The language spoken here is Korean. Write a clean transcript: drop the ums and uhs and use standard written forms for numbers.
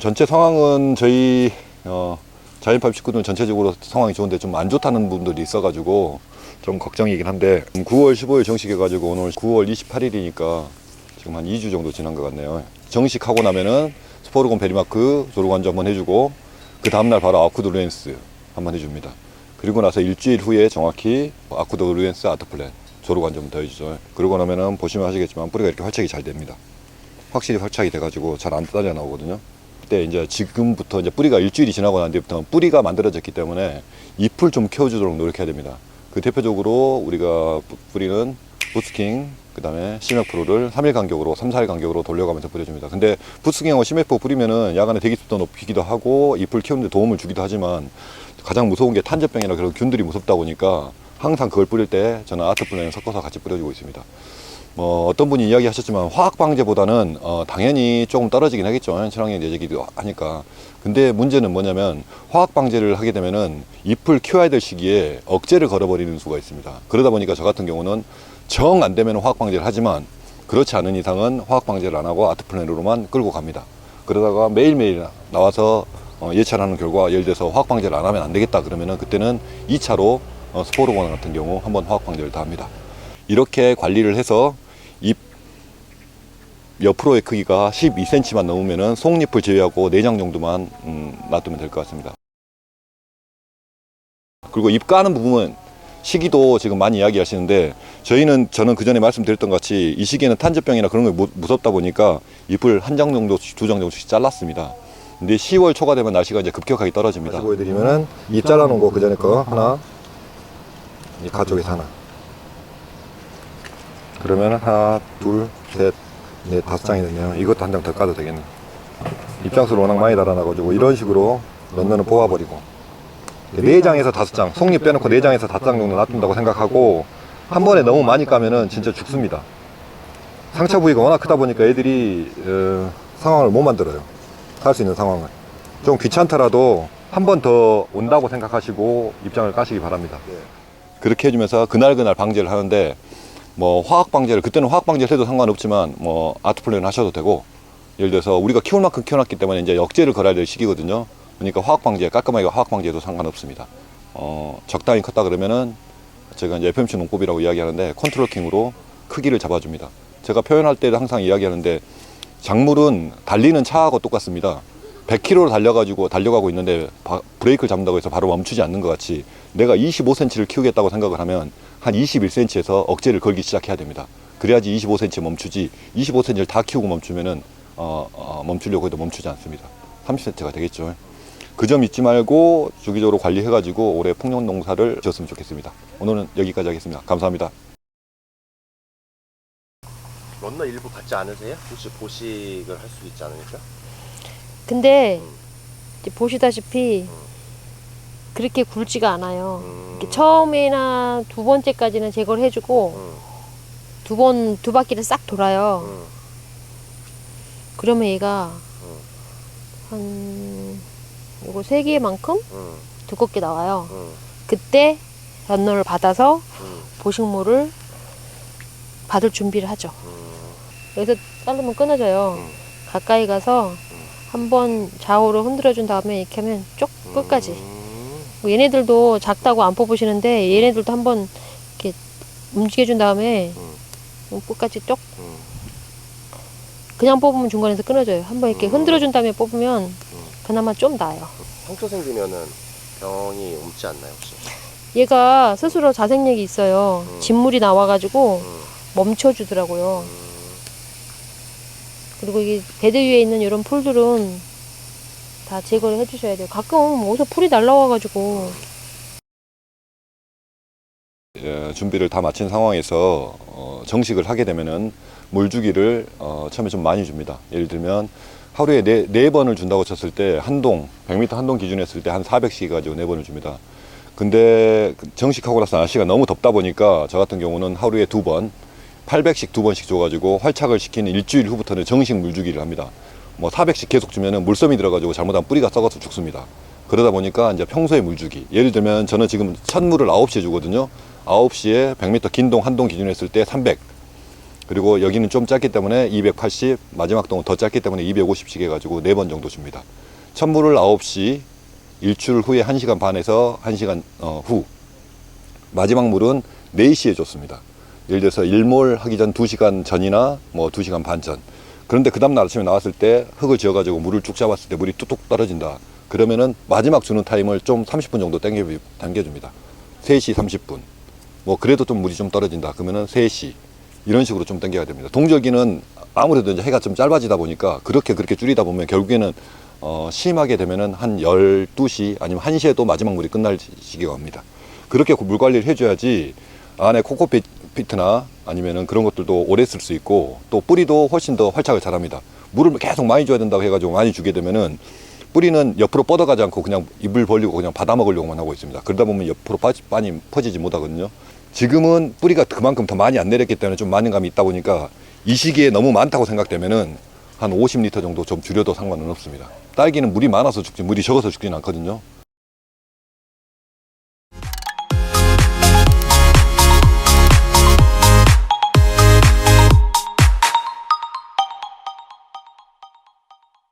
전체 상황은 저희 자연팜 식구들은 전체적으로 상황이 좋은데 좀 안 좋다는 분들이 있어가지고 좀 걱정이긴 한데 9월 15일 정식해가지고 오늘 9월 28일이니까 지금 한 2주 정도 지난 것 같네요. 정식하고 나면은 스포르곤 베리마크 조르관주 한번 해주고 그 다음날 바로 아쿠드 루엔스 한번 해줍니다. 그리고 나서 일주일 후에 정확히 아쿠드 루엔스 아트플랜 조르관주 한번 더 해주죠. 그러고 나면은 보시면 아시겠지만 뿌리가 이렇게 활착이 잘 됩니다. 확실히 활착이 돼가지고 잘 안 따져 나오거든요. 그때 이제 지금부터 이제 뿌리가 일주일이 지나고 난 뒤부터 뿌리가 만들어졌기 때문에 잎을 좀 키워주도록 노력해야 됩니다. 그 대표적으로 우리가 뿌리는 부스킹, 그 다음에 시메프로를 3일 간격으로, 3, 4일 간격으로 돌려가면서 뿌려줍니다. 근데 부스킹하고 시메프로 뿌리면은 야간에 대기습도 높이기도 하고 잎을 키우는데 도움을 주기도 하지만 가장 무서운 게 탄저병이나 그런 균들이 무섭다 보니까 항상 그걸 뿌릴 때 저는 아트플랜을 섞어서 같이 뿌려주고 있습니다. 어떤 분이 이야기하셨지만 화학 방제보다는 당연히 조금 떨어지긴 하겠죠. 친환경 내재기도 하니까. 근데 문제는 뭐냐면 화학 방제를 하게 되면은 잎을 키워야 될 시기에 억제를 걸어버리는 수가 있습니다. 그러다 보니까 저 같은 경우는 정 안 되면 화학 방제를 하지만 그렇지 않은 이상은 화학 방제를 안 하고 아트플랜으로만 끌고 갑니다. 그러다가 매일매일 나와서 예찰하는 결과 예를 들어서 화학 방제를 안 하면 안 되겠다 그러면은 그때는 2차로 스포르곤 같은 경우 한번 화학 방제를 다 합니다. 이렇게 관리를 해서 잎 옆으로의 크기가 12cm만 넘으면은 속잎을 제외하고 내장 정도만 놔두면 될 것 같습니다. 그리고 잎 까는 부분은 시기도 지금 많이 이야기하시는데 저는 그 전에 말씀드렸던 것 같이 이 시기에는 탄저병이나 그런 게 무섭다 보니까 잎을 한 장 정도, 두 장 정도씩 잘랐습니다. 근데 10월 초가 되면 날씨가 이제 급격하게 떨어집니다. 다시 보여드리면은 잎 잘라놓은 거 그 전에 거 하나, 이 가쪽에서 하나. 그러면 하나, 둘, 셋, 넷, 5장이 됐네요. 이것도 한 장 더 까도 되겠네. 입장수를 워낙 많이 달아놔가지고 이런 식으로 런너는 뽑아버리고 4장에서 5장, 속잎 빼놓고 4장에서 5장 정도 놔둔다고 생각하고 한 번에 너무 많이 까면은 진짜 죽습니다. 상처 부위가 워낙 크다 보니까 애들이 상황을 못 만들어요. 살 수 있는 상황을. 좀 귀찮더라도 한 번 더 온다고 생각하시고 입장을 까시기 바랍니다. 그렇게 해주면서 그날 방제를 하는데 화학 방제를 그때는 화학 방제를 해도 상관없지만 아트플랜을 하셔도 되고 예를 들어서 우리가 키울 만큼 키워놨기 때문에 이제 억제를 걸어야 될 시기거든요. 그러니까 화학 방제 깔끔하게 화학 방제해도 상관없습니다. 적당히 컸다 그러면은 제가 이제 FMC 농법이라고 이야기하는데 컨트롤킹으로 크기를 잡아줍니다. 제가 표현할 때도 항상 이야기하는데 작물은 달리는 차하고 똑같습니다. 100km로 달려가고 있는데 브레이크를 잡는다고 해서 바로 멈추지 않는 것 같이 내가 25cm를 키우겠다고 생각을 하면 한 21cm에서 억제를 걸기 시작해야 됩니다. 그래야지 25cm 멈추지 25cm를 다 키우고 멈추면은 멈추려고 해도 멈추지 않습니다. 30cm가 되겠죠. 그 점 잊지 말고 주기적으로 관리해가지고 올해 풍년 농사를 지었으면 좋겠습니다. 오늘은 여기까지 하겠습니다. 감사합니다. 런너 일부 받지 않으세요? 혹시 보식을 할 수 있지 않으니까? 근데 이제 보시다시피 그렇게 굵지가 않아요. 이렇게 처음이나 두 번째까지는 제거를 해주고 두 바퀴를 싹 돌아요. 그러면 얘가 한 요거 3개만큼 두껍게 나와요. 그때 런너를 받아서 보식물을 받을 준비를 하죠. 여기서 자르면 끊어져요. 가까이 가서 한번 좌우로 흔들어 준 다음에 이렇게 하면 쭉 끝까지. 얘네들도 작다고 안 뽑으시는데 얘네들도 한번 이렇게 움직여 준 다음에 끝까지 쭉. 그냥 뽑으면 중간에서 끊어져요. 한번 이렇게 흔들어 준 다음에 뽑으면 그나마 좀 나아요. 상처 생기면은 병이 옮지 않나요 혹시? 얘가 스스로 자생력이 있어요. 진물이 나와가지고 멈춰주더라고요. 그리고 이게 베드 위에 있는 이런 풀들은 다 제거를 해주셔야 돼요. 가끔 어디서 풀이 날라와가지고. 준비를 다 마친 상황에서 정식을 하게 되면은 물주기를 처음에 좀 많이 줍니다. 예를 들면 하루에 네 번을 준다고 쳤을 때 한동 100m 한동 기준 했을 때 한 400씩 가지고 4번을 줍니다. 근데 정식하고 나서 날씨가 너무 덥다 보니까 저 같은 경우는 하루에 2번 800씩 2번씩 줘가지고 활착을 시키는 일주일 후부터는 정식 물주기를 합니다. 400씩 계속 주면은 물섬이 들어가지고 잘못하면 뿌리가 썩어서 죽습니다. 그러다 보니까 이제 평소에 물주기, 예를 들면 저는 지금 첫 물을 9시에 주거든요. 9시에 100m 긴 동 한동 기준 했을 때 300, 그리고 여기는 좀 짧기 때문에 280, 마지막 동은 더 짧기 때문에 250씩 해가지고 4번 정도 줍니다. 첫 물을 9시, 일출 후에 1시간 반에서 1시간 후, 마지막 물은 4시에 줬습니다. 예를 들어서 일몰 하기 전 2시간 전이나 뭐 2시간 반 전. 그런데 그 다음날 아침에 나왔을 때 흙을 지어가지고 물을 쭉 잡았을 때 물이 뚝뚝 떨어진다. 그러면은 마지막 주는 타임을 좀 30분 정도 당겨줍니다. 3시 30분. 뭐 그래도 좀 물이 좀 떨어진다. 그러면은 3시. 이런 식으로 좀 당겨야 됩니다. 동절기는 아무래도 이제 해가 좀 짧아지다 보니까 그렇게 줄이다 보면 결국에는 심하게 되면은 한 12시 아니면 1시에 또 마지막 물이 끝날 시기가 옵니다. 그렇게 물 관리를 해줘야지 안에 코코피트나 아니면은 그런 것들도 오래 쓸 수 있고 또 뿌리도 훨씬 더 활착을 잘합니다. 물을 계속 많이 줘야 된다고 해가지고 많이 주게 되면은 뿌리는 옆으로 뻗어가지 않고 그냥 입을 벌리고 그냥 받아 먹으려고만 하고 있습니다. 그러다 보면 옆으로 많이 퍼지지 못하거든요. 지금은 뿌리가 그만큼 더 많이 안 내렸기 때문에 좀 마념감이 있다 보니까 이 시기에 너무 많다고 생각되면은 한 50리터 정도 좀 줄여도 상관은 없습니다. 딸기는 물이 많아서 죽지 물이 적어서 죽지는 않거든요.